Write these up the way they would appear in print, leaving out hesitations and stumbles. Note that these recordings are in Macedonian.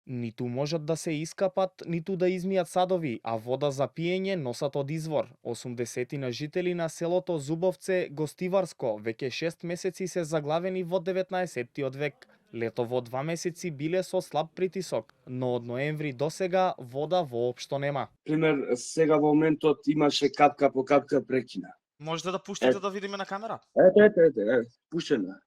Ниту можат да се искапат, ниту да измијат садови, а вода за пиење носат од извор. 80 жители на селото Зубовце, Гостиварско, веќе 6 месеци се заглавени во 19-тиот век. Лето во 2 месеци биле со слаб притисок, но од ноември до сега вода воопшто нема. Пример, сега во моментот имаше капка по капка прекина. Можете да пуштите да видиме на камера? Ете, пушена.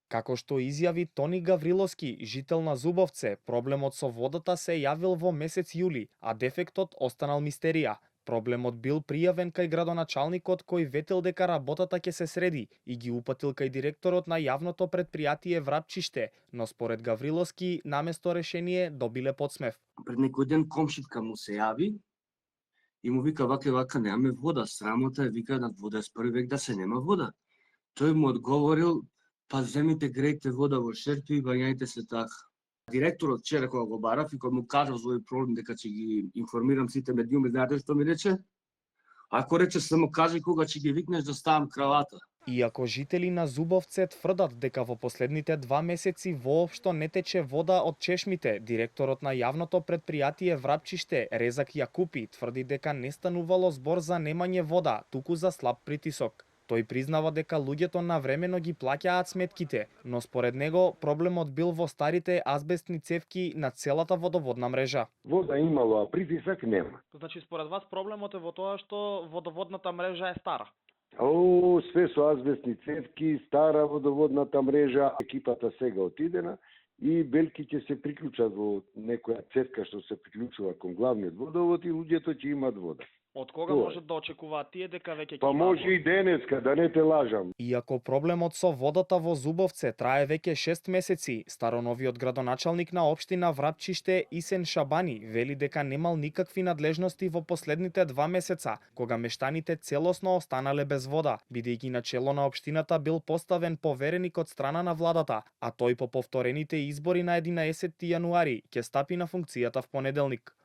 Како што изјави Тони Гавриловски, жител на Зубовце, проблемот со водата се јавил во месец јули, а дефектот останал мистерија. Проблемот бил пријавен кај градоначалникот кој ветил дека работата ќе се среди и ги упатил кај директорот на јавното предпријатие Врапчиште, но според Гавриловски наместо решение добиле подсмев. Пред некој ден комшитка му се јави и му вика вака немаме вода, срамота е, вика на 21 век да се нема вода. Тој му одговорил: па земите грејте вода во шерпи и бањајте се така. Директорот вчера кога го барав и кога му кажав за овој проблем дека ќе ги информирам сите медиуми, знаете што ми рече? Ако рече само кажи кога ќе ги викнеш да ставам кравата. Иако жители на Зубовце тврдат дека во последните 2 месеци воопшто не тече вода од чешмите, директорот на јавното предпријатие Врапчиште, Резак Јакупи, тврди дека не станувало збор за немање вода, туку за слаб притисок. Тој признава дека луѓето навремено ги плаќаат сметките, но според него проблемот бил во старите азбестни цевки на целата водоводна мрежа. Вода имало, а притисак нема. Значи според вас проблемот е во тоа што водоводната мрежа е стара. Све со азбестни цевки, стара водоводната мрежа, екипата сега отидена и белки ќе се приклучат во некоја цевка што се приклучува кон главниот водовод и луѓето ќе имат вода. Од кога можат да очекуваат тие дека веќе ќе Па има може вода? и денеска, да не те лажам. Иако проблемот со водата во Зубовце трае веќе 6 месеци, староновиот градоначалник на општина Врапчиште Исен Шабани вели дека немал никакви надлежности во последните 2 месеца, кога мештаните целосно останале без вода, бидејќи на чело на општината бил поставен повереник од страна на владата, а тој по повторените избори на 11 јануари ќе стапи на функцијата в понеделник.